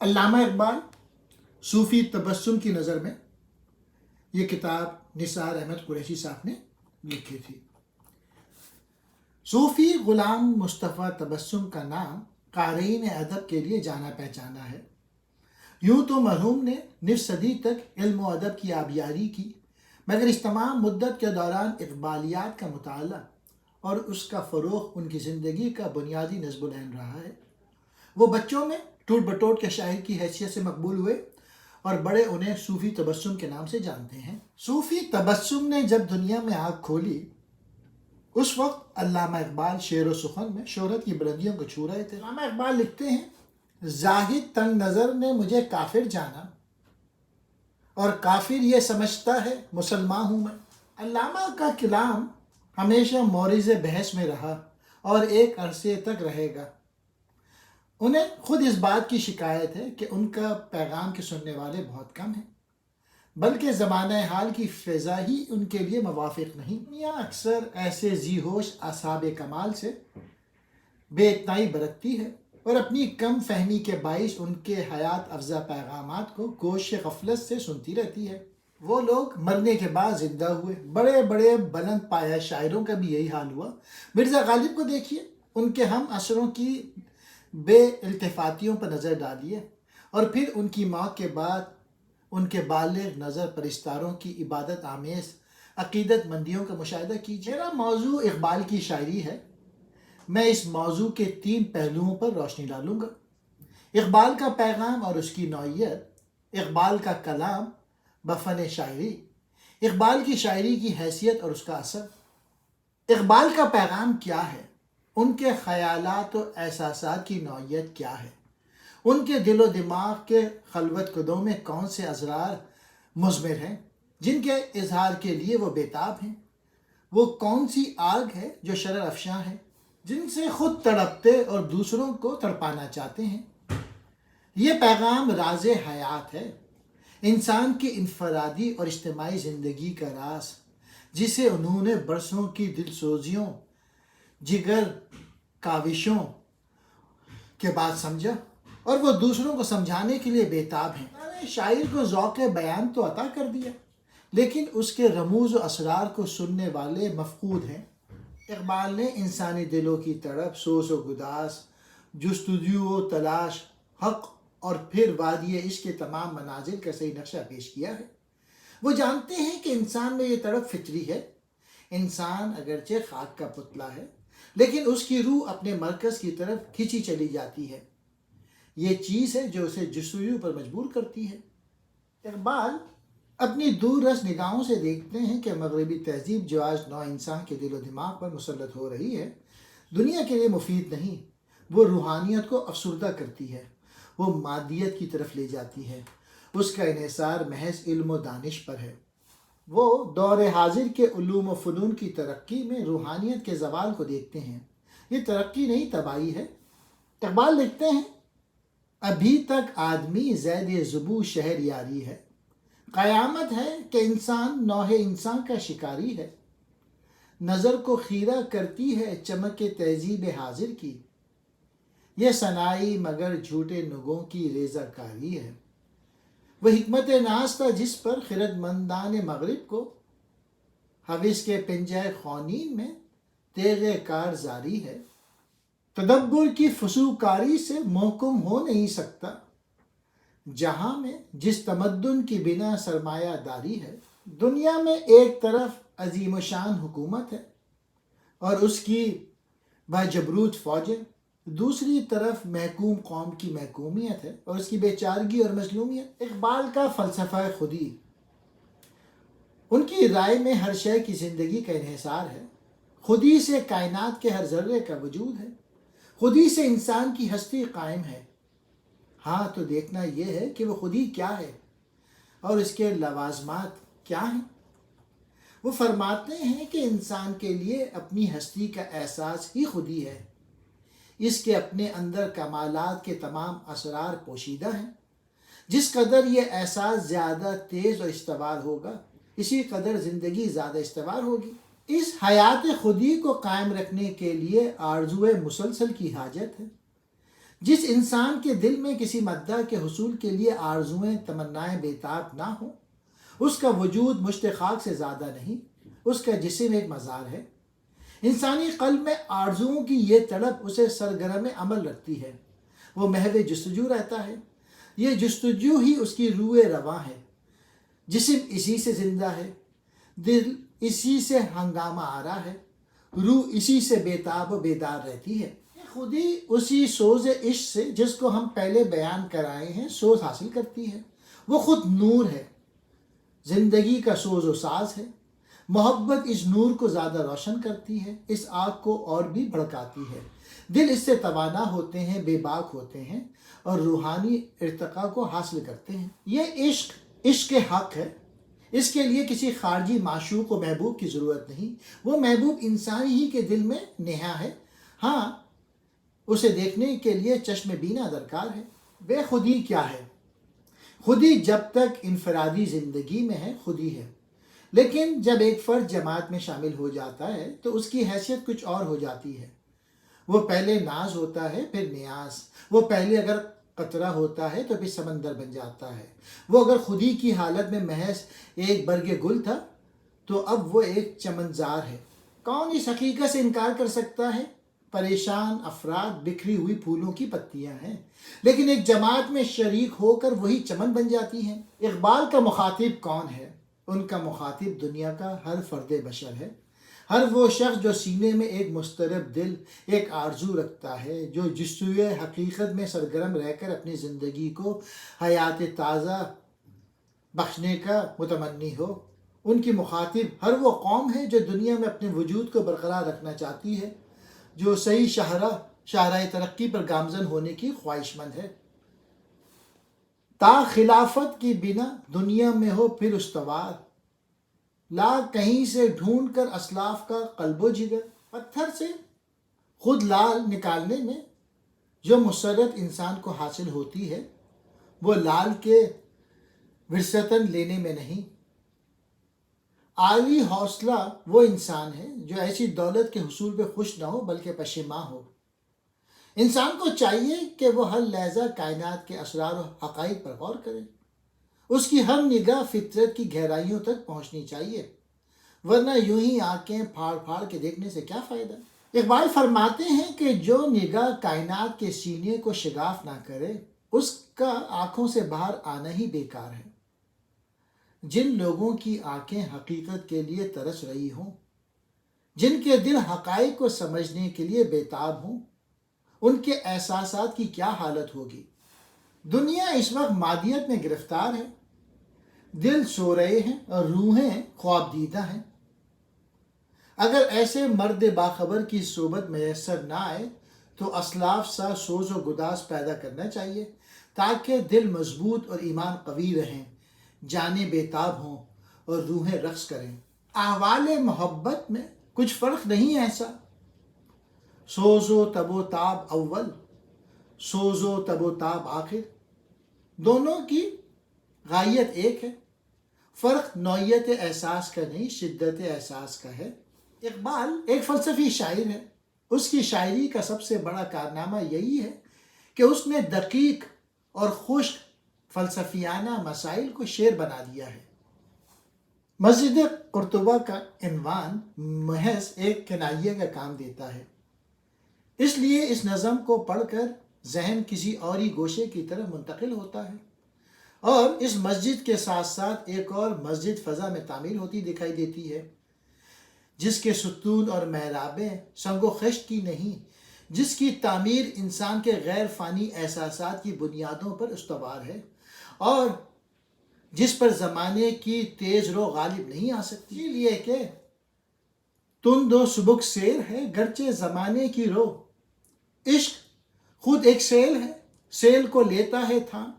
علامہ اقبال صوفی تبسم کی نظر میں یہ کتاب نثار احمد قریشی صاحب نے لکھی تھی۔ صوفی غلام مصطفیٰ تبسم کا نام قارئین ادب کے لیے جانا پہچانا ہے۔ یوں تو مرحوم نے نصف صدی تک علم و ادب کی آبیاری کی، مگر اس تمام مدت کے دوران اقبالیات کا مطالعہ اور اس کا فروغ ان کی زندگی کا بنیادی نصب العین رہا ہے۔ وہ بچوں میں ٹوٹ بٹوٹ کے شاعر کی حیثیت سے مقبول ہوئے اور بڑے انہیں صوفی تبسم کے نام سے جانتے ہیں۔ صوفی تبسم نے جب دنیا میں آنکھ کھولی، اس وقت علامہ اقبال شعر و سخن میں شہرت کی بلندیوں کو چھو رہے تھے۔ علامہ اقبال لکھتے ہیں، زاہد تنگ نظر نے مجھے کافر جانا اور کافر یہ سمجھتا ہے مسلمان ہوں میں۔ علامہ کا کلام ہمیشہ مورد بحث میں رہا اور ایک عرصے تک رہے گا۔ انہیں خود اس بات کی شکایت ہے کہ ان کا پیغام کے سننے والے بہت کم ہیں، بلکہ زمانہ حال کی فضا ہی ان کے لیے موافق نہیں۔ دنیا اکثر ایسے ذی ہوش اصحاب کمال سے بے اتنائی برتتی ہے اور اپنی کم فہمی کے باعث ان کے حیات افزا پیغامات کو گوش غفلت سے سنتی رہتی ہے۔ وہ لوگ مرنے کے بعد زندہ ہوئے، بڑے بڑے بلند پایہ شاعروں کا بھی یہی حال ہوا۔ مرزا غالب کو دیکھیے، ان کے ہم عصروں کی بے التفاتیوں پر نظر ڈالیے، اور پھر ان کی موت کے بعد ان کے بالغ نظر پرستاروں کی عبادت آمیز عقیدت مندیوں کا مشاہدہ کیجیے۔ میرا موضوع اقبال کی شاعری ہے۔ میں اس موضوع کے 3 پہلوؤں پر روشنی ڈالوں گا: اقبال کا پیغام اور اس کی نوعیت، اقبال کا کلام بفن شاعری، اقبال کی شاعری کی حیثیت اور اس کا اثر۔ اقبال کا پیغام کیا ہے؟ ان کے خیالات و احساسات کی نوعیت کیا ہے؟ ان کے دل و دماغ کے خلوت کدوں میں کون سے اسرار مضمر ہیں جن کے اظہار کے لیے وہ بیتاب ہیں؟ وہ کون سی آگ ہے جو شرر افشاں ہے، جن سے خود تڑپتے اور دوسروں کو تڑپانا چاہتے ہیں؟ یہ پیغام راز حیات ہے، انسان کی انفرادی اور اجتماعی زندگی کا راز، جسے انہوں نے برسوں کی دل سوزیوں، جگر کاوشوں کے بعد سمجھا، اور وہ دوسروں کو سمجھانے کے لیے بیتاب ہیں۔ اللہ نے شاعر کو ذوق بیان تو عطا کر دیا، لیکن اس کے رموز و اسرار کو سننے والے مفقود ہیں۔ اقبال نے انسانی دلوں کی تڑپ، سوز و گداز، جستجو و تلاش، حق اور پھر وادی عشق کے تمام منازل کا صحیح نقشہ پیش کیا ہے۔ وہ جانتے ہیں کہ انسان میں یہ تڑپ فطری ہے۔ انسان اگرچہ خاک کا پتلا ہے، لیکن اس کی روح اپنے مرکز کی طرف کھینچی چلی جاتی ہے۔ یہ چیز ہے جو اسے جستجو پر مجبور کرتی ہے۔ اقبال اپنی دور رس نگاہوں سے دیکھتے ہیں کہ مغربی تہذیب جو آج نو انسان کے دل و دماغ پر مسلط ہو رہی ہے، دنیا کے لیے مفید نہیں۔ وہ روحانیت کو افسردہ کرتی ہے، وہ مادیت کی طرف لے جاتی ہے، اس کا انحصار محض علم و دانش پر ہے۔ وہ دور حاضر کے علوم و فنون کی ترقی میں روحانیت کے زوال کو دیکھتے ہیں۔ یہ ترقی نہیں، تباہی ہے۔ اقبال لکھتے ہیں، ابھی تک آدمی زید زبو شہر یاری ہے، قیامت ہے کہ انسان نوح انسان کا شکاری ہے۔ نظر کو خیرہ کرتی ہے چمک تہذیب حاضر کی، یہ سنائی مگر جھوٹے نگوں کی ریزہ کاری ہے۔ وہ حکمت ناز تھا جس پر خرد مندان مغرب کو حوث کے پنجہ خونین میں تیغ کار زاری ہے۔ تدبر کی فسوکاری سے محکم ہو نہیں سکتا جہاں میں جس تمدن کی بنا سرمایہ داری ہے۔ دنیا میں ایک طرف عظیم و شان حکومت ہے اور اس کی باجبروت فوجیں، دوسری طرف محکوم قوم کی محکومیت ہے اور اس کی بے چارگی اور مظلومیت۔ اقبال کا فلسفہ خودی، ان کی رائے میں ہر شے کی زندگی کا انحصار ہے۔ خودی سے کائنات کے ہر ذرے کا وجود ہے، خودی سے انسان کی ہستی قائم ہے۔ ہاں تو دیکھنا یہ ہے کہ وہ خودی کیا ہے اور اس کے لوازمات کیا ہیں۔ وہ فرماتے ہیں کہ انسان کے لیے اپنی ہستی کا احساس ہی خودی ہے۔ اس کے اپنے اندر کمالات کے تمام اسرار پوشیدہ ہیں۔ جس قدر یہ احساس زیادہ تیز اور استوار ہوگا، اسی قدر زندگی زیادہ استوار ہوگی۔ اس حیات خودی کو قائم رکھنے کے لیے آرزوئے مسلسل کی حاجت ہے۔ جس انسان کے دل میں کسی مدح کے حصول کے لیے آرزوئیں تمنائیں بیتاب نہ ہوں، اس کا وجود مشت خاک سے زیادہ نہیں، اس کا جسم ایک مزار ہے۔ انسانی قلب میں آرزوؤں کی یہ تڑپ اسے سرگرم عمل رکھتی ہے، وہ محو جستجو رہتا ہے، یہ جستجو ہی اس کی روح رواں ہے، جسم اسی سے زندہ ہے، دل اسی سے ہنگامہ آرا ہے، روح اسی سے بیتاب و بیدار رہتی ہے۔ خود ہی اسی سوز عشق سے جس کو ہم پہلے بیان کرائے ہیں سوز حاصل کرتی ہے، وہ خود نور ہے، زندگی کا سوز و ساز ہے۔ محبت اس نور کو زیادہ روشن کرتی ہے، اس آگ کو اور بھی بھڑکاتی ہے، دل اس سے توانا ہوتے ہیں، بے باک ہوتے ہیں اور روحانی ارتقاء کو حاصل کرتے ہیں۔ یہ عشق حق ہے، اس کے لیے کسی خارجی معشوق و محبوب کی ضرورت نہیں، وہ محبوب انسانی ہی کے دل میں نہاں ہے، ہاں اسے دیکھنے کے لیے چشم بینا درکار ہے۔ بے خودی کیا ہے؟ خودی جب تک انفرادی زندگی میں ہے خودی ہے، لیکن جب ایک فرد جماعت میں شامل ہو جاتا ہے تو اس کی حیثیت کچھ اور ہو جاتی ہے۔ وہ پہلے ناز ہوتا ہے، پھر نیاز، وہ پہلے اگر قطرہ ہوتا ہے تو پھر سمندر بن جاتا ہے، وہ اگر خودی کی حالت میں محض ایک برگ گل تھا تو اب وہ ایک چمنزار ہے۔ کون اس حقیقت سے انکار کر سکتا ہے؟ پریشان افراد بکھری ہوئی پھولوں کی پتیاں ہیں، لیکن ایک جماعت میں شریک ہو کر وہی چمن بن جاتی ہیں۔ اقبال کا مخاطب کون ہے؟ ان کا مخاطب دنیا کا ہر فرد بشر ہے، ہر وہ شخص جو سینے میں ایک مضطرب دل، ایک آرزو رکھتا ہے، جو جستجوئے حقیقت میں سرگرم رہ کر اپنی زندگی کو حیات تازہ بخشنے کا متمنی ہو۔ ان کی مخاطب ہر وہ قوم ہے جو دنیا میں اپنے وجود کو برقرار رکھنا چاہتی ہے، جو صحیح شاہراہ ترقی پر گامزن ہونے کی خواہش مند ہے۔ تا خلافت کی بنا دنیا میں ہو پھر استوار، لا کہیں سے ڈھونڈ کر اسلاف کا قلب و جگر۔ پتھر سے خود لال نکالنے میں جو مسرت انسان کو حاصل ہوتی ہے، وہ لال کے ورثتاً لینے میں نہیں۔ عالی حوصلہ وہ انسان ہے جو ایسی دولت کے حصول پہ خوش نہ ہو بلکہ پشیماں ہو۔ انسان کو چاہیے کہ وہ ہر لحظہ کائنات کے اسرار و حقائق پر غور کرے، اس کی ہر نگاہ فطرت کی گہرائیوں تک پہنچنی چاہیے، ورنہ یوں ہی آنکھیں پھاڑ پھاڑ کے دیکھنے سے کیا فائدہ۔ اقبال فرماتے ہیں کہ جو نگاہ کائنات کے سینے کو شگاف نہ کرے اس کا آنکھوں سے باہر آنا ہی بیکار ہے۔ جن لوگوں کی آنکھیں حقیقت کے لیے ترس رہی ہوں، جن کے دل حقائق کو سمجھنے کے لیے بیتاب ہوں، ان کے احساسات کی کیا حالت ہوگی۔ دنیا اس وقت مادیت میں گرفتار ہے، دل سو رہے ہیں اور روحیں خواب دیدہ ہیں۔ اگر ایسے مرد باخبر کی صحبت میسر نہ آئے تو اسلاف سا سوز و گداز پیدا کرنا چاہیے تاکہ دل مضبوط اور ایمان قوی رہیں، جانیں بیتاب ہوں اور روحیں رقص کریں۔ احوال محبت میں کچھ فرق نہیں ایسا، سوز و تب و تاب اول، سوز و تب و تاب آخر، دونوں کی غایت ایک ہے، فرق نوعیت احساس کا نہیں شدت احساس کا ہے۔ اقبال ایک فلسفی شاعر ہے، اس کی شاعری کا سب سے بڑا کارنامہ یہی ہے کہ اس نے دقیق اور خشک فلسفیانہ مسائل کو شعر بنا دیا ہے۔ مسجد قرطبہ کا عنوان محض ایک کنائیے کا کام دیتا ہے، اس لیے اس نظم کو پڑھ کر ذہن کسی اور ہی گوشے کی طرف منتقل ہوتا ہے، اور اس مسجد کے ساتھ ساتھ ایک اور مسجد فضا میں تعمیر ہوتی دکھائی دیتی ہے، جس کے ستون اور محرابیں سنگ و خشت کی نہیں، جس کی تعمیر انسان کے غیر فانی احساسات کی بنیادوں پر استوار ہے اور جس پر زمانے کی تیز رو غالب نہیں آ سکتی، اسی لیے کہ تند و سبک سیر ہے گرچہ زمانے کی رو، عشق خود ایک سیل ہے، سیل کو لیتا ہے تھام،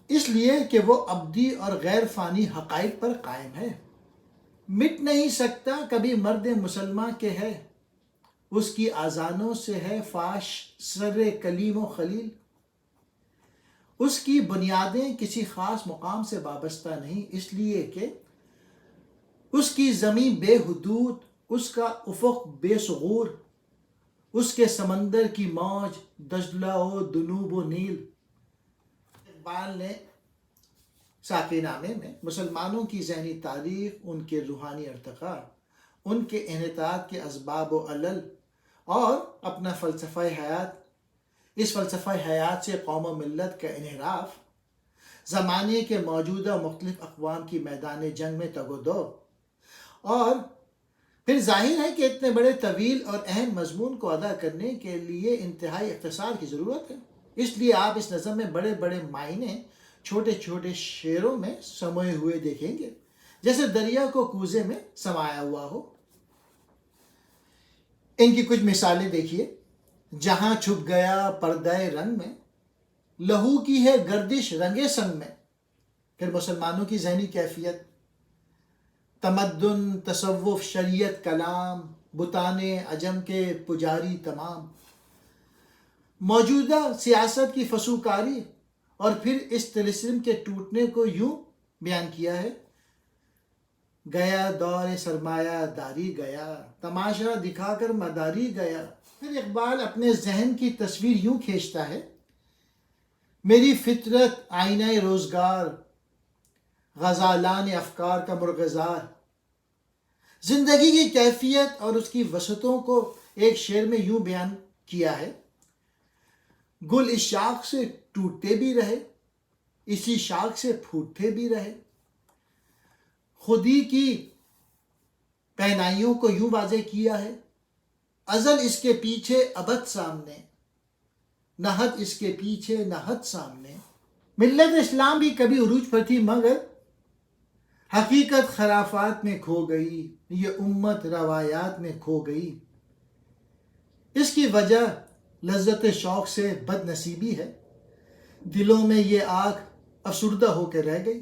اس لیے کہ وہ ابدی اور غیر فانی حقائق پر قائم ہے، مٹ نہیں سکتا کبھی مرد مسلمہ کے ہے، اس کی آذانوں سے ہے فاش سر کلیم و خلیل، اس کی بنیادیں کسی خاص مقام سے وابستہ نہیں، اس لیے کہ اس کی زمین بے حدود، اس کا افق بے ثغور، اس کے سمندر کی موج دجلہ و دنوب و نیل۔ اقبال نے ساقی نامے میں مسلمانوں کی ذہنی تاریخ، ان کے روحانی ارتقاء، ان کے انحطاط کے اسباب و علل اور اپنا فلسفہ حیات، اس فلسفہ حیات سے قوم و ملت کا انحراف، زمانے کے موجودہ مختلف اقوام کی میدان جنگ میں تگ و دو، اور پھر ظاہر ہے کہ اتنے بڑے طویل اور اہم مضمون کو ادا کرنے کے لیے انتہائی اختصار کی ضرورت ہے۔ اس لیے آپ اس نظم میں بڑے بڑے معنی چھوٹے چھوٹے شعروں میں سموئے ہوئے دیکھیں گے، جیسے دریا کو کوزے میں سمایا ہوا ہو۔ ان کی کچھ مثالیں دیکھیے۔ جہاں چھپ گیا پردہ رنگ میں، لہو کی ہے گردش رنگ سنگ میں۔ پھر مسلمانوں کی ذہنی کیفیت، تمدن، تصوف، شریعت، کلام، بتان عجم کے پجاری تمام، موجودہ سیاست کی فسوکاری، اور پھر اس طلسم کے ٹوٹنے کو یوں بیان کیا ہے: گیا دور سرمایہ داری گیا، تماشا دکھا کر مداری گیا۔ پھر اقبال اپنے ذہن کی تصویر یوں کھینچتا ہے: میری فطرت آئینہ روزگار، غزالان افکار کا مرغزار۔ زندگی کی کیفیت اور اس کی وسعتوں کو ایک شعر میں یوں بیان کیا ہے: گل اس شاخ سے ٹوٹتے بھی رہے، اسی شاخ سے پھوٹتے بھی رہے۔ خودی کی پہنائیوں کو یوں واضح کیا ہے: ازل اس کے پیچھے ابد سامنے، نہت اس کے پیچھے نہت سامنے۔ ملت اسلام بھی کبھی عروج پر تھی، مگر حقیقت خرافات میں کھو گئی، یہ امت روایات میں کھو گئی۔ اس کی وجہ لذت شوق سے بد نصیبی ہے، دلوں میں یہ آگ افسردہ ہو کے رہ گئی۔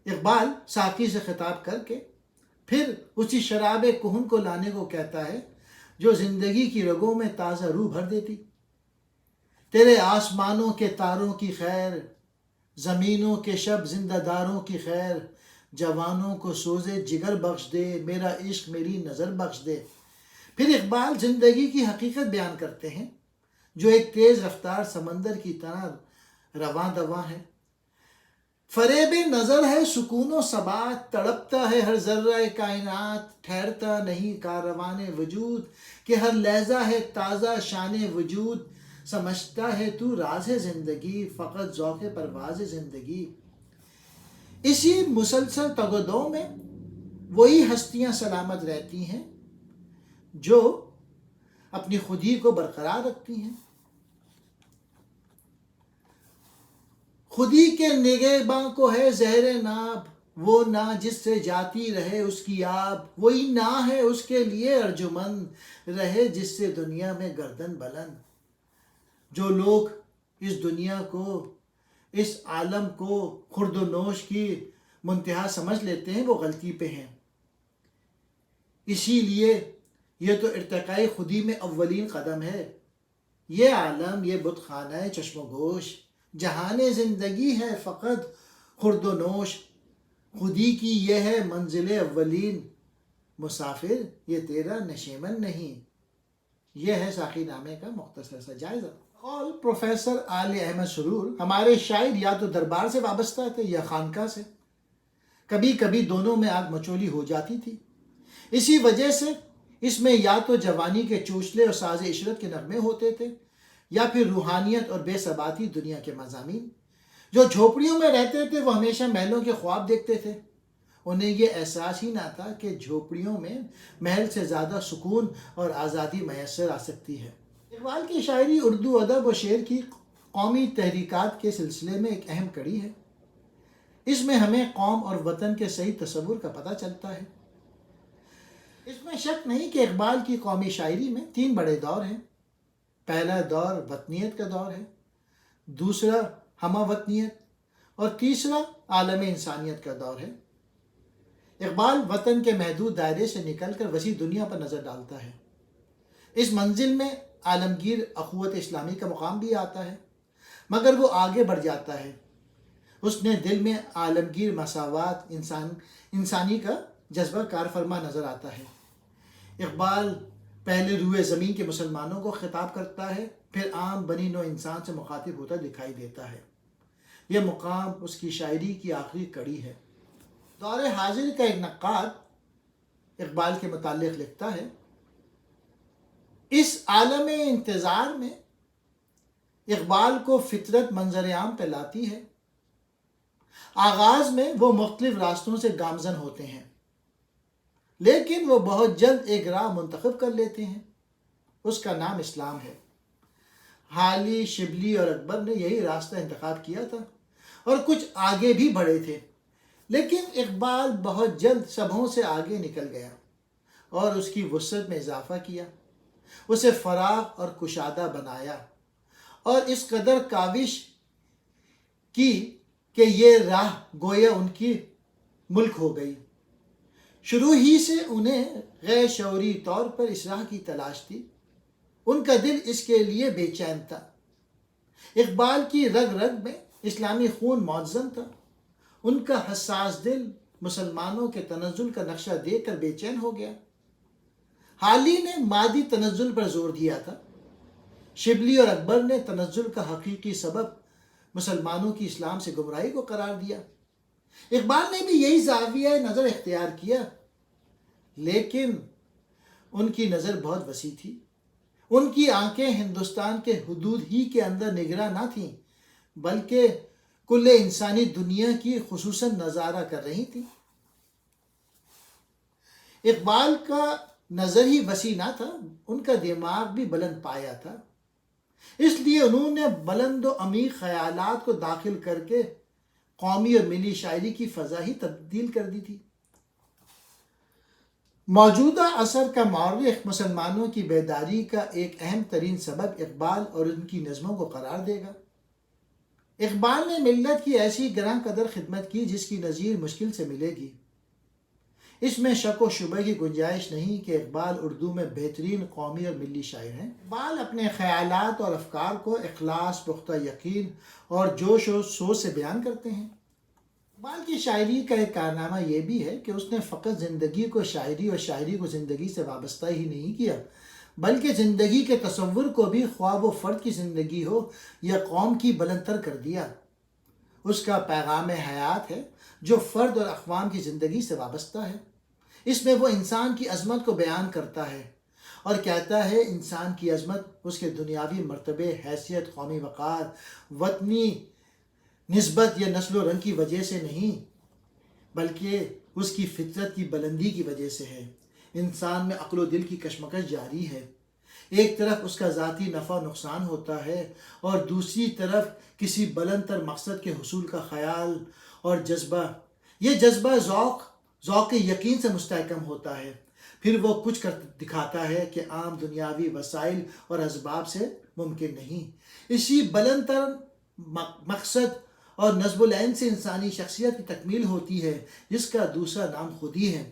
اقبال ساقی سے خطاب کر کے پھر اسی شراب کہن کو لانے کو کہتا ہے جو زندگی کی رگوں میں تازہ روح بھر دیتی۔ تیرے آسمانوں کے تاروں کی خیر، زمینوں کے شب زندہ داروں کی خیر، جوانوں کو سوزے جگر بخش دے، میرا عشق میری نظر بخش دے۔ پھر اقبال زندگی کی حقیقت بیان کرتے ہیں جو ایک تیز رفتار سمندر کی طرح رواں دواں ہے۔ فریب نظر ہے سکون و ثبات، تڑپتا ہے ہر ذرہ کائنات، ٹھہرتا نہیں کاروان وجود، کہ ہر لحظہ ہے تازہ شان وجود، سمجھتا ہے تو راز ہے زندگی، فقط ذوق پرواز زندگی۔ اسی مسلسل تگ و دو میں وہی ہستیاں سلامت رہتی ہیں جو اپنی خودی کو برقرار رکھتی ہیں۔ خودی کے نگہباں کو ہے زہر ناب، وہ نا جس سے جاتی رہے اس کی آب، وہی نا ہے اس کے لیے ارجمند، رہے جس سے دنیا میں گردن بلند۔ جو لوگ اس دنیا کو، اس عالم کو خورد و نوش کی منتہا سمجھ لیتے ہیں وہ غلطی پہ ہیں۔ اسی لیے یہ تو ارتقاء خودی میں اولین قدم ہے۔ یہ عالم، یہ بت خانہ چشم و گوش، جہان زندگی ہے فقط خورد و نوش، خودی کی یہ ہے منزل اولین، مسافر یہ تیرا نشیمن نہیں۔ یہ ہے ساقی نامے کا مختصر سا جائزہ۔ قول پروفیسر آل احمد سرور: ہمارے شاعر یا تو دربار سے وابستہ تھے یا خانقاہ سے، کبھی کبھی دونوں میں آگ مچولی ہو جاتی تھی۔ اسی وجہ سے اس میں یا تو جوانی کے چوچلے اور ساز عشرت کے نغمے ہوتے تھے یا پھر روحانیت اور بے ثباتی دنیا کے مضامین۔ جو جھوپڑیوں میں رہتے تھے وہ ہمیشہ محلوں کے خواب دیکھتے تھے، انہیں یہ احساس ہی نہ تھا کہ جھوپڑیوں میں محل سے زیادہ سکون اور آزادی میسر آ سکتی ہے۔ اقبال کی شاعری اردو ادب و شعر کی قومی تحریکات کے سلسلے میں ایک اہم کڑی ہے۔ اس میں ہمیں قوم اور وطن کے صحیح تصور کا پتہ چلتا ہے۔ اس میں شک نہیں کہ اقبال کی قومی شاعری میں 3 بڑے دور ہیں۔ پہلا دور وطنیت کا دور ہے، دوسرا ہمہ وطنیت، اور تیسرا عالم انسانیت کا دور ہے۔ اقبال وطن کے محدود دائرے سے نکل کر وسیع دنیا پر نظر ڈالتا ہے۔ اس منزل میں عالمگیر اخوت اسلامی کا مقام بھی آتا ہے، مگر وہ آگے بڑھ جاتا ہے۔ اس نے دل میں عالمگیر مساوات، انسانی کا جذبہ کار فرما نظر آتا ہے۔ اقبال پہلے روئے زمین کے مسلمانوں کو خطاب کرتا ہے، پھر عام بنی نوع انسان سے مخاطب ہوتا دکھائی دیتا ہے۔ یہ مقام اس کی شاعری کی آخری کڑی ہے۔ دور حاضر کا ایک نقاد اقبال کے متعلق لکھتا ہے، اس عالم انتظار میں اقبال کو فطرت منظر عام پہ لاتی ہے۔ آغاز میں وہ مختلف راستوں سے گامزن ہوتے ہیں، لیکن وہ بہت جلد ایک راہ منتخب کر لیتے ہیں، اس کا نام اسلام ہے۔ حالی، شبلی اور اکبر نے یہی راستہ انتخاب کیا تھا اور کچھ آگے بھی بڑھے تھے، لیکن اقبال بہت جلد سبھوں سے آگے نکل گیا اور اس کی وسعت میں اضافہ کیا، اسے فراغ اور کشادہ بنایا اور اس قدر کاوش کی کہ یہ راہ گویا ان کی ملک ہو گئی۔ شروع ہی سے انہیں غیر شعوری طور پر اس راہ کی تلاش تھی، ان کا دل اس کے لیے بے چین تھا۔ اقبال کی رگ رگ میں اسلامی خون معظم تھا، ان کا حساس دل مسلمانوں کے تنزل کا نقشہ دیکھ کر بے چین ہو گیا۔ حالی نے مادی تنزل پر زور دیا تھا، شبلی اور اکبر نے تنزل کا حقیقی سبب مسلمانوں کی اسلام سے گمراہی کو قرار دیا۔ اقبال نے بھی یہی زاویہ نظر اختیار کیا، لیکن ان کی نظر بہت وسیع تھی۔ ان کی آنکھیں ہندوستان کے حدود ہی کے اندر نگراں نہ تھیں، بلکہ کل انسانی دنیا کی خصوصاً نظارہ کر رہی تھیں۔ اقبال کا نظر ہی وسیع نہ تھا، ان کا دماغ بھی بلند پایا تھا، اس لیے انہوں نے بلند و عمیق خیالات کو داخل کر کے قومی اور ملی شاعری کی فضا ہی تبدیل کر دی تھی۔ موجودہ عصر کا مورخ مسلمانوں کی بیداری کا ایک اہم ترین سبب اقبال اور ان کی نظموں کو قرار دے گا۔ اقبال نے ملت کی ایسی گراں قدر خدمت کی جس کی نظیر مشکل سے ملے گی۔ اس میں شک و شبہ کی گنجائش نہیں کہ اقبال اردو میں بہترین قومی اور ملی شاعر ہیں۔ اقبال اپنے خیالات اور افکار کو اخلاص، پختہ یقین اور جوش و سوز سے بیان کرتے ہیں۔ اقبال کی شاعری کا ایک کارنامہ یہ بھی ہے کہ اس نے فقط زندگی کو شاعری اور شاعری کو زندگی سے وابستہ ہی نہیں کیا، بلکہ زندگی کے تصور کو بھی خواہ وہ فرد کی زندگی ہو یا قوم کی بلند تر کر دیا۔ اس کا پیغام حیات ہے جو فرد اور اقوام کی زندگی سے وابستہ ہے۔ اس میں وہ انسان کی عظمت کو بیان کرتا ہے اور کہتا ہے انسان کی عظمت اس کے دنیاوی مرتبے، حیثیت، قومی وقار، وطنی نسبت یا نسل و رنگ کی وجہ سے نہیں، بلکہ اس کی فطرت کی بلندی کی وجہ سے ہے۔ انسان میں عقل و دل کی کشمکش جاری ہے، ایک طرف اس کا ذاتی نفع و نقصان ہوتا ہے اور دوسری طرف کسی بلند تر مقصد کے حصول کا خیال اور جذبہ۔ یہ جذبہ ذوق یقین سے مستحکم ہوتا ہے، پھر وہ کچھ کر دکھاتا ہے کہ عام دنیاوی وسائل اور اسباب سے ممکن نہیں۔ اسی بلند تر مقصد اور نصب العین سے انسانی شخصیت کی تکمیل ہوتی ہے، جس کا دوسرا نام خودی ہے۔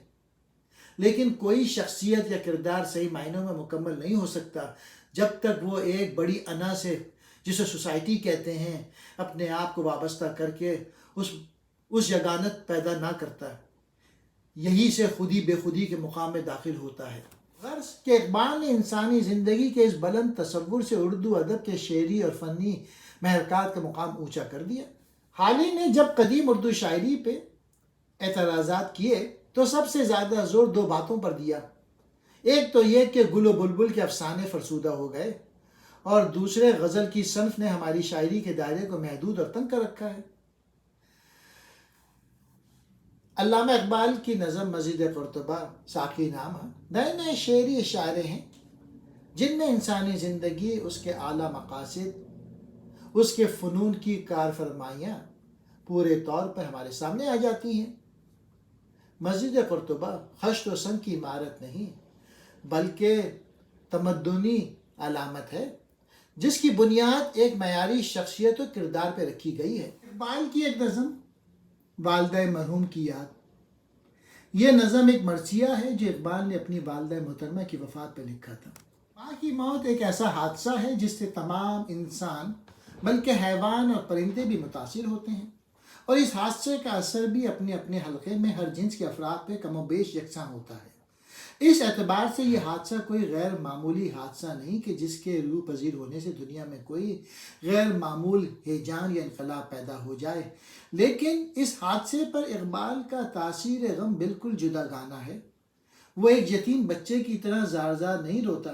لیکن کوئی شخصیت یا کردار صحیح معنوں میں مکمل نہیں ہو سکتا جب تک وہ ایک بڑی انا سے، جسے سوسائٹی کہتے ہیں، اپنے آپ کو وابستہ کر کے اس یگانت پیدا نہ کرتا۔ یہی سے خودی بے خودی کے مقام میں داخل ہوتا ہے۔ غرض کہ اقبال نے انسانی زندگی کے اس بلند تصور سے اردو ادب کے شعری اور فنی محرکات کا مقام اونچا کر دیا۔ حالی نے جب قدیم اردو شاعری پہ اعتراضات کیے تو سب سے زیادہ زور دو باتوں پر دیا۔ ایک تو یہ کہ گل و بلبل کے افسانے فرسودہ ہو گئے، اور دوسرے غزل کی صنف نے ہماری شاعری کے دائرے کو محدود اور تنگ کر رکھا ہے۔ علامہ اقبال کی نظم مزید قرطبہ ساقی نامہ نئے نئے شعری اشارے ہیں جن میں انسانی زندگی، اس کے اعلیٰ مقاصد، اس کے فنون کی کار فرمائیاں پورے طور پر ہمارے سامنے آ جاتی ہیں۔ مسجد قرطبہ خشت و سنگ کی عمارت نہیں، بلکہ تمدنی علامت ہے جس کی بنیاد ایک معیاری شخصیت و کردار پہ رکھی گئی ہے۔ اقبال کی ایک نظم والدہ مرحوم کی یاد، یہ نظم ایک مرثیہ ہے جو اقبال نے اپنی والدہ محترمہ کی وفات پہ لکھا تھا۔ ماں کی موت ایک ایسا حادثہ ہے جس سے تمام انسان بلکہ حیوان اور پرندے بھی متاثر ہوتے ہیں، اور اس حادثے کا اثر بھی اپنے اپنے حلقے میں ہر جنس کے افراد پہ کم و بیش یکساں ہوتا ہے۔ اس اعتبار سے یہ حادثہ کوئی غیر معمولی حادثہ نہیں کہ جس کے روح پذیر ہونے سے دنیا میں کوئی غیر معمول ہیجان یا انقلاب پیدا ہو جائے، لیکن اس حادثے پر اقبال کا تاثیر غم بالکل جدا گانا ہے۔ وہ ایک یتیم بچے کی طرح زار زار نہیں روتا،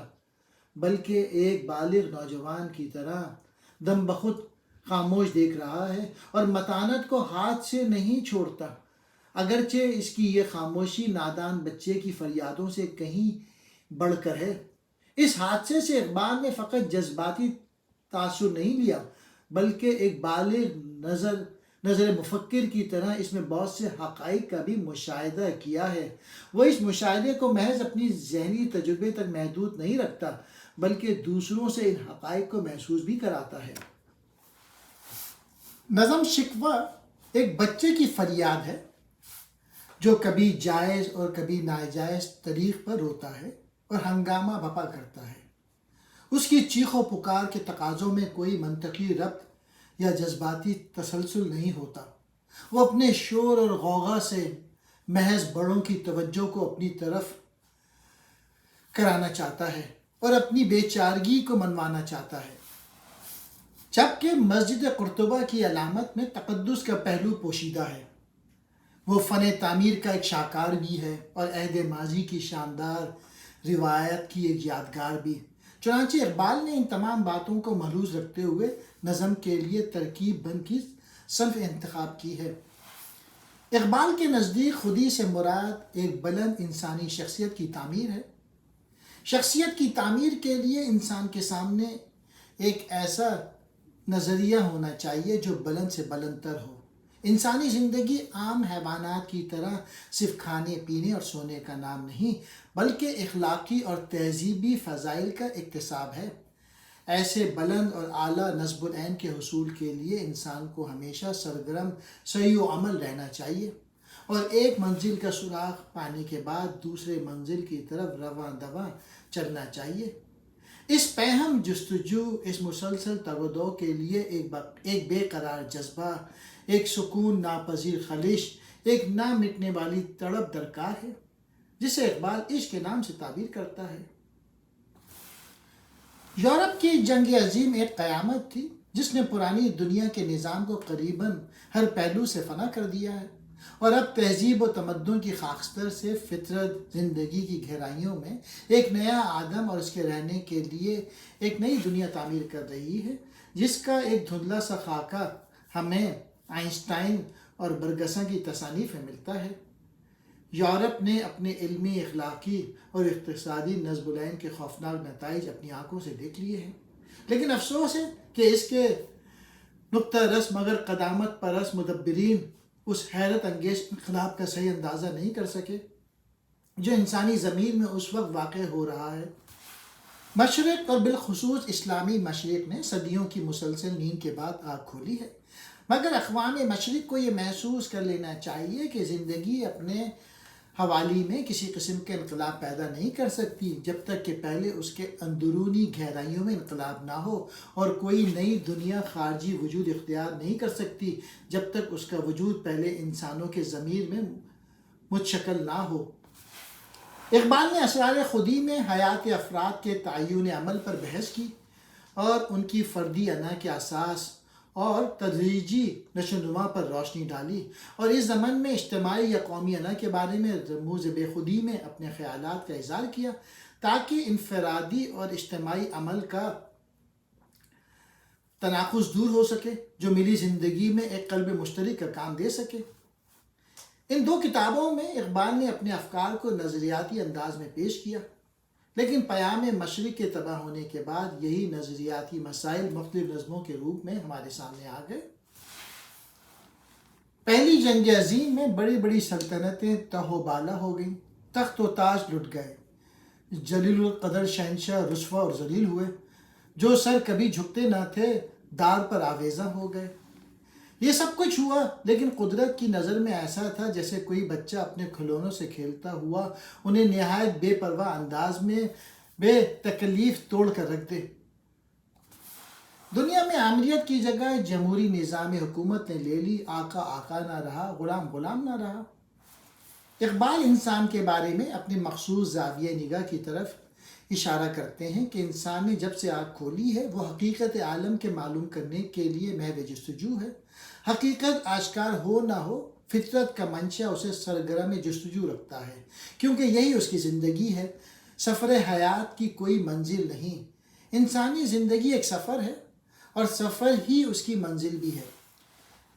بلکہ ایک بالغ نوجوان کی طرح دم بخود خاموش دیکھ رہا ہے اور متانت کو ہاتھ سے نہیں چھوڑتا، اگرچہ اس کی یہ خاموشی نادان بچے کی فریادوں سے کہیں بڑھ کر ہے۔ اس حادثے سے اقبال نے فقط جذباتی تاثر نہیں لیا، بلکہ ایک بالغ نظر مفکر کی طرح اس میں بہت سے حقائق کا بھی مشاہدہ کیا ہے۔ وہ اس مشاہدے کو محض اپنی ذہنی تجربے تک محدود نہیں رکھتا، بلکہ دوسروں سے ان حقائق کو محسوس بھی کراتا ہے۔ نظم شکوہ ایک بچے کی فریاد ہے جو کبھی جائز اور کبھی ناجائز طریق پر روتا ہے اور ہنگامہ بپا کرتا ہے۔ اس کی چیخ و پکار کے تقاضوں میں کوئی منطقی ربط یا جذباتی تسلسل نہیں ہوتا۔ وہ اپنے شور اور غوغا سے محض بڑوں کی توجہ کو اپنی طرف کرانا چاہتا ہے اور اپنی بے چارگی کو منوانا چاہتا ہے، جبکہ مسجد قرطبہ کی علامت میں تقدس کا پہلو پوشیدہ ہے۔ وہ فن تعمیر کا ایک شاہکار بھی ہے اور عہد ماضی کی شاندار روایت کی ایک یادگار بھی۔ چنانچہ اقبال نے ان تمام باتوں کو ملحوظ رکھتے ہوئے نظم کے لیے ترکیب بند کی صنف انتخاب کی ہے۔ اقبال کے نزدیک خودی سے مراد ایک بلند انسانی شخصیت کی تعمیر ہے۔ شخصیت کی تعمیر کے لیے انسان کے سامنے ایک ایسا نظریہ ہونا چاہیے جو بلند سے بلند تر ہو۔ انسانی زندگی عام حیوانات کی طرح صرف کھانے پینے اور سونے کا نام نہیں، بلکہ اخلاقی اور تہذیبی فضائل کا اکتساب ہے۔ ایسے بلند اور اعلیٰ نصب العین کے حصول کے لیے انسان کو ہمیشہ سرگرم سعی و عمل رہنا چاہیے اور ایک منزل کا سراغ پانے کے بعد دوسرے منزل کی طرف رواں دواں چلنا چاہیے۔ اس پہم جستجو، اس مسلسل تگ و دو کے لیے ایک بے قرار جذبہ، ایک سکون ناپذیر خلش، ایک نہ مٹنے والی تڑپ درکار ہے، جسے اقبال عشق کے نام سے تعبیر کرتا ہے۔ یورپ کی جنگ عظیم ایک قیامت تھی جس نے پرانی دنیا کے نظام کو قریباً ہر پہلو سے فنا کر دیا ہے، اور اب تہذیب و تمدن کی خاکستر سے فطرت زندگی کی گہرائیوں میں ایک نیا آدم اور اس کے رہنے کے لیے ایک نئی دنیا تعمیر کر رہی ہے، جس کا ایک دھندلا سا خاکہ ہمیں آئنسٹائن اور برگساں کی تصانیف میں ملتا ہے۔ یورپ نے اپنے علمی، اخلاقی اور اقتصادی نصب العین کے خوفناک نتائج اپنی آنکھوں سے دیکھ لیے ہیں، لیکن افسوس ہے کہ اس کے نقطہ رس مگر قدامت پرست مدبرین اس حیرت انگیز انقلاب کا صحیح اندازہ نہیں کر سکے جو انسانی ضمیر میں اس وقت واقع ہو رہا ہے۔ مشرق اور بالخصوص اسلامی مشرق نے صدیوں کی مسلسل نیند کے بعد آنکھ کھولی ہے، مگر اقوام مشرق کو یہ محسوس کر لینا چاہیے کہ زندگی اپنے حوالی میں کسی قسم کے انقلاب پیدا نہیں کر سکتی جب تک کہ پہلے اس کے اندرونی گہرائیوں میں انقلاب نہ ہو، اور کوئی نئی دنیا خارجی وجود اختیار نہیں کر سکتی جب تک اس کا وجود پہلے انسانوں کے ضمیر میں متشکل نہ ہو۔ اقبال نے اسرار خودی میں حیات افراد کے تعین عمل پر بحث کی اور ان کی فردی انا کے اساس اور تدریجی نشو و نما پر روشنی ڈالی، اور اس ضمن میں اجتماعی یا قومی انا کے بارے میں رموز بے خودی میں اپنے خیالات کا اظہار کیا تاکہ انفرادی اور اجتماعی عمل کا تناقض دور ہو سکے جو ملی زندگی میں ایک قلب مشترک کا کام دے سکے۔ ان دو کتابوں میں اقبال نے اپنے افکار کو نظریاتی انداز میں پیش کیا، لیکن پیام مشرق کے تباہ ہونے کے بعد یہی نظریاتی مسائل مختلف نظموں کے روپ میں ہمارے سامنے آ گئے۔ پہلی جنگ عظیم میں بڑی بڑی سلطنتیں تہ و بالا ہو گئیں، تخت و تاج لٹ گئے، جلیل القدر شہنشاہ رسوا اور ذلیل ہوئے، جو سر کبھی جھکتے نہ تھے دار پر آویزاں ہو گئے۔ یہ سب کچھ ہوا، لیکن قدرت کی نظر میں ایسا تھا جیسے کوئی بچہ اپنے کھلونوں سے کھیلتا ہوا انہیں نہایت بے پرواہ انداز میں بے تکلیف توڑ کر رکھ دے۔ دنیا میں آمریت کی جگہ جمہوری نظام حکومت نے لے لی، آقا آقا نہ رہا، غلام غلام نہ رہا۔ اقبال انسان کے بارے میں اپنی مخصوص زاویہ نگاہ کی طرف اشارہ کرتے ہیں کہ انسان نے جب سے آنکھ کھولی ہے وہ حقیقت عالم کے معلوم کرنے کے لیے محو جستجو ہے۔ حقیقت آشکار ہو نہ ہو، فطرت کا منشا اسے سرگرم جستجو رکھتا ہے، کیونکہ یہی اس کی زندگی ہے۔ سفر حیات کی کوئی منزل نہیں، انسانی زندگی ایک سفر ہے اور سفر ہی اس کی منزل بھی ہے۔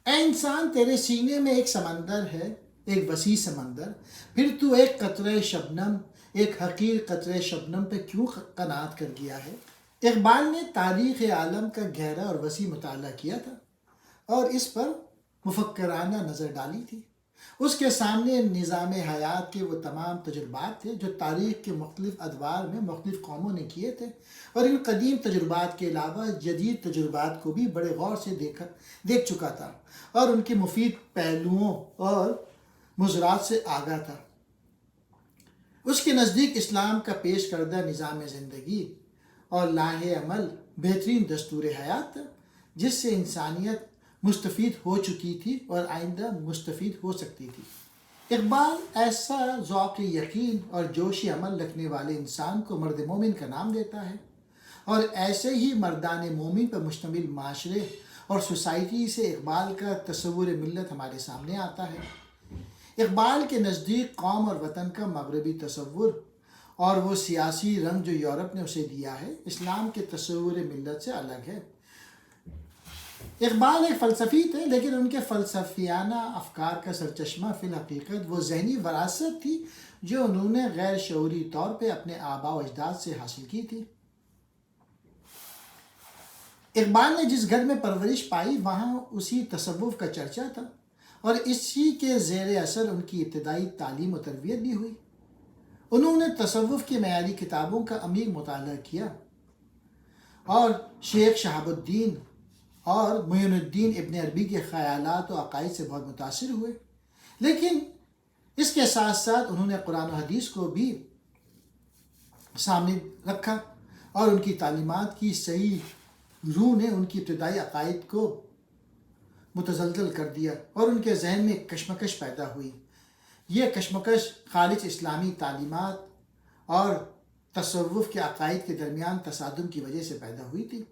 اے انسان، تیرے سینے میں ایک سمندر ہے، ایک وسیع سمندر، پھر تو ایک قطرہ شبنم، ایک حقیر قطرہ شبنم پہ کیوں قناعت کر گیا ہے؟ اقبال نے تاریخ عالم کا گہرا اور وسیع مطالعہ کیا تھا اور اس پر مفکرانہ نظر ڈالی تھی۔ اس کے سامنے نظام حیات کے وہ تمام تجربات تھے جو تاریخ کے مختلف ادوار میں مختلف قوموں نے کیے تھے، اور ان قدیم تجربات کے علاوہ جدید تجربات کو بھی بڑے غور سے دیکھ چکا تھا اور ان کے مفید پہلوؤں اور مضرات سے آگاہ تھا۔ اس کے نزدیک اسلام کا پیش کردہ نظام زندگی اور لاہ عمل بہترین دستور حیات تھا جس سے انسانیت مستفید ہو چکی تھی اور آئندہ مستفید ہو سکتی تھی۔ اقبال ایسا ذوق یقین اور جوش عمل رکھنے والے انسان کو مرد مومن کا نام دیتا ہے، اور ایسے ہی مردان مومن پر مشتمل معاشرے اور سوسائٹی سے اقبال کا تصور ملت ہمارے سامنے آتا ہے۔ اقبال کے نزدیک قوم اور وطن کا مغربی تصور اور وہ سیاسی رنگ جو یورپ نے اسے دیا ہے، اسلام کے تصور ملت سے الگ ہے۔ اقبال ایک فلسفی تھے، لیکن ان کے فلسفیانہ افکار کا سرچشمہ فی الحقیقت وہ ذہنی وراثت تھی جو انہوں نے غیر شعوری طور پہ اپنے آباء و اجداد سے حاصل کی تھی۔ اقبال نے جس گھر میں پرورش پائی وہاں اسی تصوف کا چرچا تھا، اور اسی کے زیر اثر ان کی ابتدائی تعلیم و تربیت بھی ہوئی۔ انہوں نے تصوف کی معیاری کتابوں کا عمیق مطالعہ کیا اور شیخ شہاب الدین اور معین الدین ابن عربی کے خیالات و عقائد سے بہت متاثر ہوئے، لیکن اس کے ساتھ ساتھ انہوں نے قرآن و حدیث کو بھی سامنے رکھا، اور ان کی تعلیمات کی صحیح روح نے ان کی ابتدائی عقائد کو متزلزل کر دیا اور ان کے ذہن میں ایک کشمکش پیدا ہوئی۔ یہ کشمکش خالص اسلامی تعلیمات اور تصوف کے عقائد کے درمیان تصادم کی وجہ سے پیدا ہوئی تھی،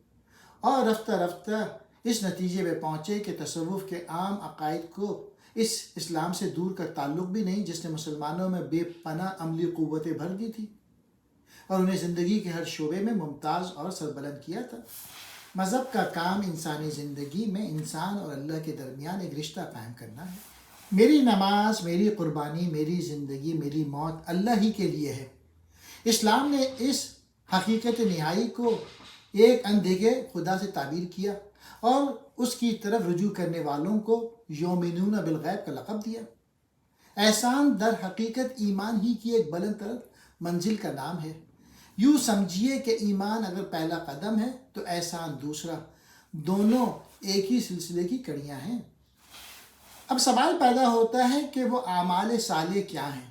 اور رفتہ رفتہ اس نتیجے پہ پہنچے کہ تصوف کے عام عقائد کو اس اسلام سے دور کا تعلق بھی نہیں جس نے مسلمانوں میں بے پناہ عملی قوتیں بھر دی تھی اور انہیں زندگی کے ہر شعبے میں ممتاز اور سربلند کیا تھا۔ مذہب کا کام انسانی زندگی میں انسان اور اللہ کے درمیان ایک رشتہ قائم کرنا ہے۔ میری نماز، میری قربانی، میری زندگی، میری موت اللہ ہی کے لیے ہے۔ اسلام نے اس حقیقت نہائی کو ایک اندھیرے خدا سے تعبیر کیا اور اس کی طرف رجوع کرنے والوں کو یؤمنون بالغیب کا لقب دیا۔ احسان در حقیقت ایمان ہی کی ایک بلند ترین منزل کا نام ہے۔ یوں سمجھیے کہ ایمان اگر پہلا قدم ہے تو احسان دوسرا، دونوں ایک ہی سلسلے کی کڑیاں ہیں۔ اب سوال پیدا ہوتا ہے کہ وہ اعمال صالح کیا ہیں؟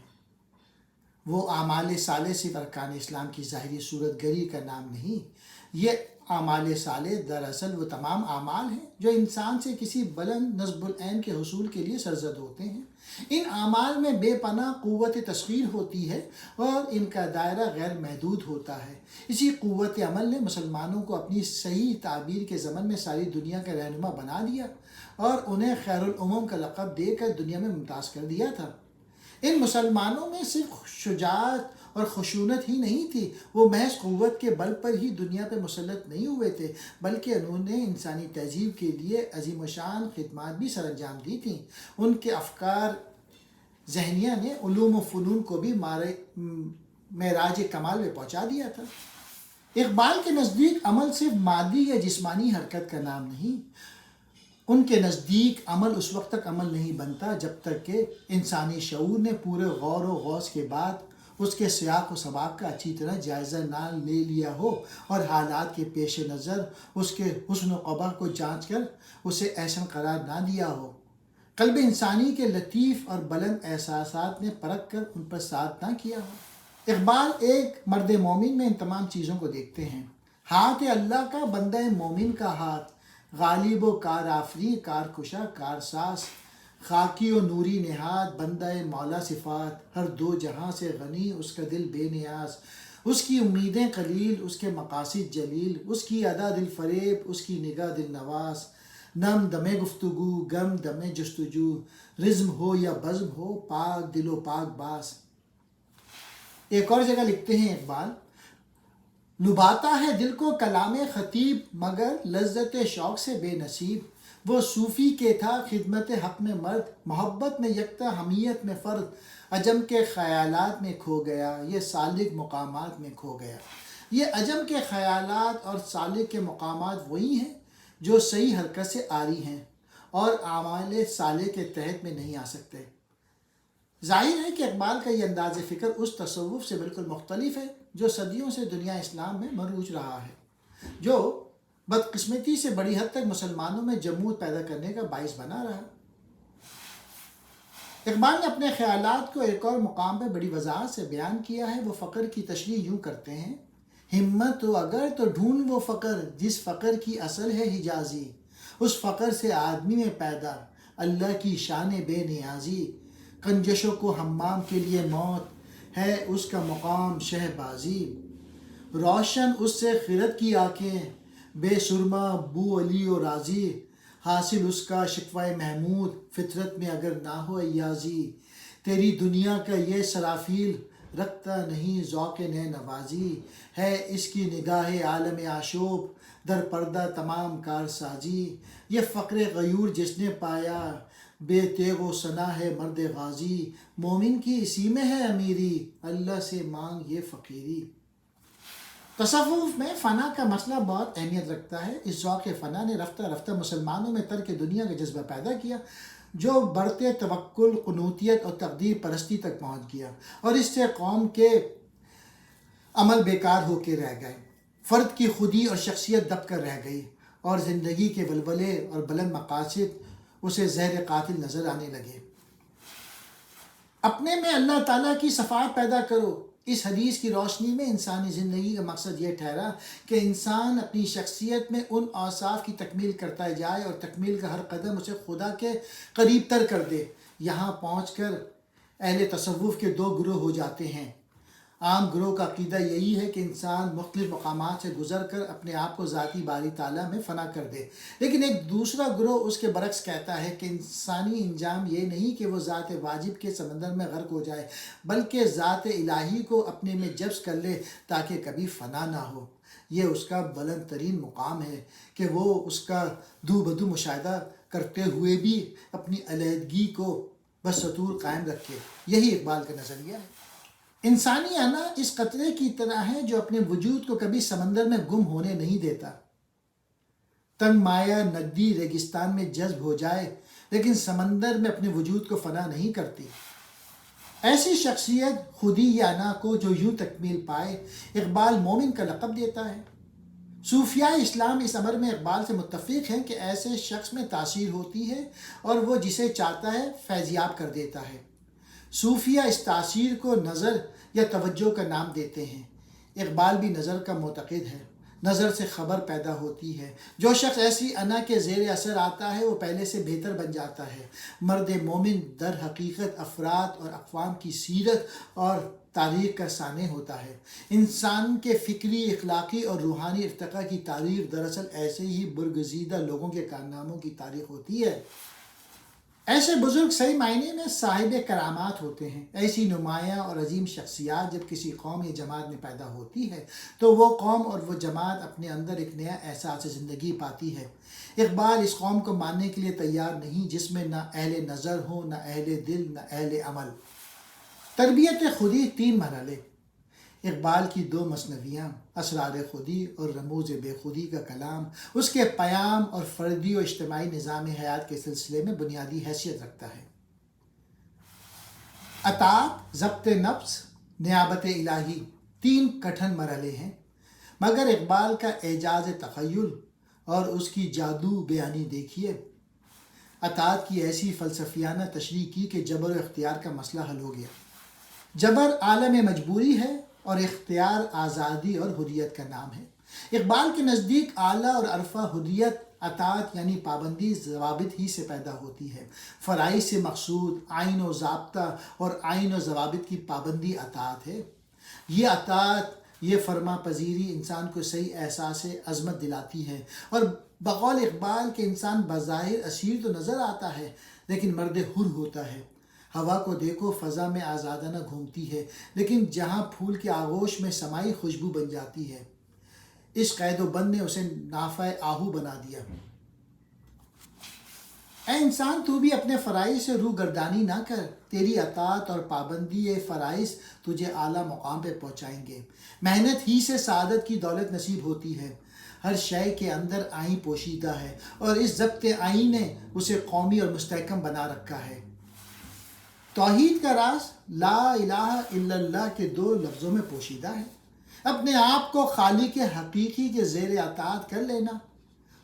وہ اعمال صالح صرف ارکان اسلام کی ظاہری صورت گری کا نام نہیں، یہ اعمال صالح دراصل وہ تمام اعمال ہیں جو انسان سے کسی بلند نصب العین کے حصول کے لیے سرزد ہوتے ہیں۔ ان اعمال میں بے پناہ قوت تسخیر ہوتی ہے اور ان کا دائرہ غیر محدود ہوتا ہے۔ اسی قوت عمل نے مسلمانوں کو اپنی صحیح تعبیر کے ضمن میں ساری دنیا کا رہنما بنا دیا اور انہیں خیر الامم کا لقب دے کر دنیا میں ممتاز کر دیا تھا۔ ان مسلمانوں میں صرف شجاعت اور خشونت ہی نہیں تھی، وہ محض قوت کے بل پر ہی دنیا پہ مسلط نہیں ہوئے تھے، بلکہ انہوں نے انسانی تہذیب کے لیے عظیم و شان خدمات بھی سر انجام دی تھیں۔ ان کے افکار ذہنیہ نے علوم و فنون کو بھی معراج کمال میں پہنچا دیا تھا۔ اقبال کے نزدیک عمل صرف مادی یا جسمانی حرکت کا نام نہیں، ان کے نزدیک عمل اس وقت تک عمل نہیں بنتا جب تک کہ انسانی شعور نے پورے غور و غوص کے بعد اس کے سیاق و سباق کا اچھی طرح جائزہ نہ لے لیا ہو اور حالات کے پیش نظر اس کے حسن و قبح کو جانچ کر اسے احسن قرار نہ دیا ہو۔ قلب انسانی کے لطیف اور بلند احساسات نے پرکھ کر ان پر ساتھ نہ کیا ہو۔ اقبال ایک مرد مومن میں ان تمام چیزوں کو دیکھتے ہیں۔ ہاتھ اللہ کا، بندہ مومن کا ہاتھ، غالب و کار آفری، کار کشا، کار ساز، خاکی و نوری نہاد بندہ مولا صفات، ہر دو جہاں سے غنی اس کا دل بے نیاز، اس کی امیدیں قلیل اس کے مقاصد جلیل، اس کی ادا دل فریب اس کی نگاہ دل نواز، نم دم گفتگو گم دم جستجو، رزم ہو یا بزم ہو پاک دل و پاک باز۔ ایک اور جگہ لکھتے ہیں اقبال، لباتا ہے دل کو کلام خطیب مگر لذت شوق سے بے نصیب، وہ صوفی کے تھا خدمت حق میں مرد، محبت میں یکتا حمیت میں فرد، عجم کے خیالات میں کھو گیا یہ سالک مقامات میں کھو گیا۔ یہ عجم کے خیالات اور سالک کے مقامات وہی ہیں جو صحیح حرکت سے عاری ہیں اور اعمال صالح کے تحت میں نہیں آ سکتے۔ ظاہر ہے کہ اقبال کا یہ انداز فکر اس تصوف سے بالکل مختلف ہے جو صدیوں سے دنیا اسلام میں مروج رہا ہے، جو بدقسمتی سے بڑی حد تک مسلمانوں میں جمود پیدا کرنے کا باعث بنا رہا۔ اقبال نے اپنے خیالات کو ایک اور مقام پہ بڑی وضاحت سے بیان کیا ہے۔ وہ فقر کی تشریح یوں کرتے ہیں، ہمت و اگر تو ڈھونڈ وہ فقر جس فقر کی اصل ہے حجازی، اس فقر سے آدمی میں پیدا اللہ کی شان بے نیازی، کنجشوں کو حمام کے لیے موت ہے اس کا مقام شہبازی، روشن اس سے خرد کی آنکھیں بے سرما بو علی و راضی، حاصل اس کا شکوہ محمود فطرت میں اگر نہ ہو ایازی، تیری دنیا کا یہ سرافیل رکھتا نہیں ذوق نئے نوازی، ہے اس کی نگاہ عالم آشوب در پردہ تمام کار سازی، یہ فقر غیور جس نے پایا بے تیغ و ثنا ہے مرد غازی، مومن کی اسی میں ہے امیری اللہ سے مانگ یہ فقیری۔ تصوف میں فنا کا مسئلہ بہت اہمیت رکھتا ہے۔ اس ذوق فنا نے رفتہ رفتہ مسلمانوں میں ترک دنیا کا جذبہ پیدا کیا جو بڑھتے توکل، قنوتیت اور تقدیر پرستی تک پہنچ گیا، اور اس سے قوم کے عمل بیکار ہو کے رہ گئے، فرد کی خودی اور شخصیت دب کر رہ گئی، اور زندگی کے ولولے اور بلند مقاصد اسے زہر قاتل نظر آنے لگے۔ اپنے میں اللہ تعالیٰ کی صفات پیدا کرو، اس حدیث کی روشنی میں انسانی زندگی کا مقصد یہ ٹھہرا کہ انسان اپنی شخصیت میں ان اوصاف کی تکمیل کرتا جائے اور تکمیل کا ہر قدم اسے خدا کے قریب تر کر دے۔ یہاں پہنچ کر اہل تصوف کے دو گروہ ہو جاتے ہیں۔ عام گروہ کا عقیدہ یہی ہے کہ انسان مختلف مقامات سے گزر کر اپنے آپ کو ذاتی باری تعالیٰ میں فنا کر دے، لیکن ایک دوسرا گروہ اس کے برعکس کہتا ہے کہ انسانی انجام یہ نہیں کہ وہ ذات واجب کے سمندر میں غرق ہو جائے، بلکہ ذات الہی کو اپنے میں جذب کر لے تاکہ کبھی فنا نہ ہو۔ یہ اس کا بلند ترین مقام ہے کہ وہ اس کا دو بدو مشاہدہ کرتے ہوئے بھی اپنی علیحدگی کو بسطور قائم رکھے۔ یہی اقبال کا نظریہ ہے۔ انسانی انا اس قطرے کی طرح ہے جو اپنے وجود کو کبھی سمندر میں گم ہونے نہیں دیتا۔ تنگ مایہ نگدی ریگستان میں جذب ہو جائے لیکن سمندر میں اپنے وجود کو فنا نہیں کرتی۔ ایسی شخصیت خودی یا انا کو جو یوں تکمیل پائے اقبال مومن کا لقب دیتا ہے۔ صوفیاء اسلام اس امر میں اقبال سے متفق ہیں کہ ایسے شخص میں تاثیر ہوتی ہے اور وہ جسے چاہتا ہے فیضیاب کر دیتا ہے۔ صوفیہ اس تاثیر کو نظر یا توجہ کا نام دیتے ہیں۔ اقبال بھی نظر کا معتقد ہے۔ نظر سے خبر پیدا ہوتی ہے۔ جو شخص ایسی انا کے زیر اثر آتا ہے وہ پہلے سے بہتر بن جاتا ہے۔ مرد مومن در حقیقت افراد اور اقوام کی سیرت اور تاریخ کا سانح ہوتا ہے۔ انسان کے فکری، اخلاقی اور روحانی ارتقاء کی تاریخ دراصل ایسے ہی برگزیدہ لوگوں کے کارناموں کی تاریخ ہوتی ہے۔ ایسے بزرگ صحیح معنی میں صاحب کرامات ہوتے ہیں۔ ایسی نمایاں اور عظیم شخصیات جب کسی قوم یا جماعت میں پیدا ہوتی ہے تو وہ قوم اور وہ جماعت اپنے اندر ایک نیا احساس زندگی پاتی ہے۔ اقبال اس قوم کو ماننے کے لیے تیار نہیں جس میں نہ اہل نظر ہو، نہ اہل دل، نہ اہل عمل۔ تربیت خودی 3 مرحلے۔ اقبال کی 2 مثنویاں اسرار خودی اور رموز بے خودی کا کلام اس کے پیام اور فردی و اجتماعی نظام حیات کے سلسلے میں بنیادی حیثیت رکھتا ہے۔ اطاعت، ضبط نفس، نیابت الہی 3 کٹھن مرحلے ہیں، مگر اقبال کا اعجاز تخیل اور اس کی جادو بیانی دیکھیے۔ اطاعت کی ایسی فلسفیانہ تشریح کی کہ جبر و اختیار کا مسئلہ حل ہو گیا۔ جبر عالم مجبوری ہے اور اختیار آزادی اور حریت کا نام ہے۔ اقبال کے نزدیک اعلیٰ اور عرفہ حریت اطاعت یعنی پابندی ضوابط ہی سے پیدا ہوتی ہے۔ فرائض سے مقصود آئین و ضابطہ اور آئین و ضوابط کی پابندی اطاعت ہے۔ یہ اطاعت، یہ فرما پذیری انسان کو صحیح احساس عظمت دلاتی ہے، اور بقول اقبال کہ انسان بظاہر اسیر تو نظر آتا ہے لیکن مرد حر ہوتا ہے۔ ہوا کو دیکھو فضا میں آزادانہ گھومتی ہے، لیکن جہاں پھول کے آغوش میں سمائی خوشبو بن جاتی ہے۔ اس قید و بند نے اسے نافع آہو بنا دیا۔ اے انسان، تو بھی اپنے فرائض سے روح گردانی نہ کر، تیری اطاعت اور پابندی فرائض تجھے اعلیٰ مقام پہ پہنچائیں گے۔ محنت ہی سے سعادت کی دولت نصیب ہوتی ہے۔ ہر شے کے اندر آئین پوشیدہ ہے، اور اس ضبط آئین نے اسے قومی اور مستحکم بنا رکھا ہے۔ توحید کا راز لا الہ الا اللہ کے 2 لفظوں میں پوشیدہ ہے۔ اپنے آپ کو خالق حقیقی کے زیر اطاعت کر لینا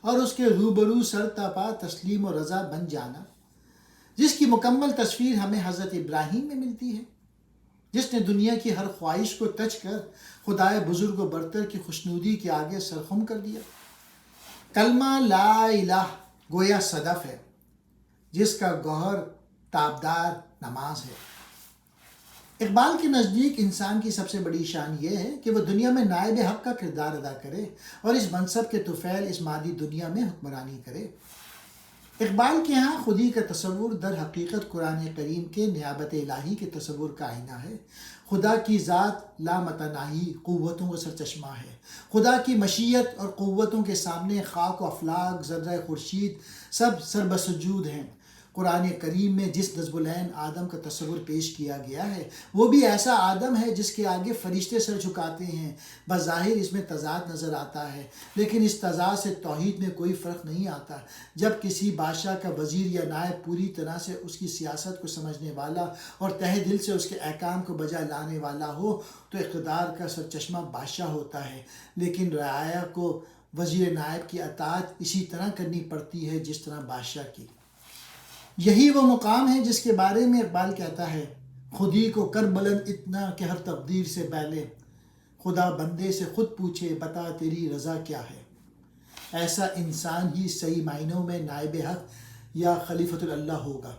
اور اس کے روبرو سر تاپا تسلیم و رضا بن جانا، جس کی مکمل تصویر ہمیں حضرت ابراہیم میں ملتی ہے، جس نے دنیا کی ہر خواہش کو تج کر خدائے بزرگ و برتر کی خوشنودی کے آگے سرخم کر دیا۔ کلمہ لا الہ گویا صدف ہے جس کا گوہر تابدار نماز ہے۔ اقبال کے نزدیک انسان کی سب سے بڑی شان یہ ہے کہ وہ دنیا میں نائب حق کا کردار ادا کرے اور اس منصب کے طفیل اس مادی دنیا میں حکمرانی کرے۔ اقبال کے ہاں خودی کا تصور در حقیقت قرآن کریم کے نیابت الہی کے تصور کا آئینہ ہے۔ خدا کی ذات لامتناہی قوتوں کا سرچشمہ ہے۔ خدا کی مشیت اور قوتوں کے سامنے خاک و افلاک، ذرہ خورشید سب سربسجود ہیں۔ قرآن کریم میں جس نصب العین آدم کا تصور پیش کیا گیا ہے، وہ بھی ایسا آدم ہے جس کے آگے فرشتے سر جھکاتے ہیں۔ بظاہر اس میں تضاد نظر آتا ہے، لیکن اس تضاد سے توحید میں کوئی فرق نہیں آتا۔ جب کسی بادشاہ کا وزیر یا نائب پوری طرح سے اس کی سیاست کو سمجھنے والا اور تہہ دل سے اس کے احکام کو بجا لانے والا ہو تو اقتدار کا سرچشمہ بادشاہ ہوتا ہے، لیکن رعایا کو وزیر نائب کی اطاعت اسی طرح کرنی پڑتی ہے جس طرح بادشاہ کی۔ یہی وہ مقام ہے جس کے بارے میں اقبال کہتا ہے، خودی کو کر بلند اتنا کہ ہر تقدیر سے پہلے خدا بندے سے خود پوچھے بتا تیری رضا کیا ہے۔ ایسا انسان ہی صحیح معنوں میں نائب حق یا خلیفۃ اللہ ہوگا۔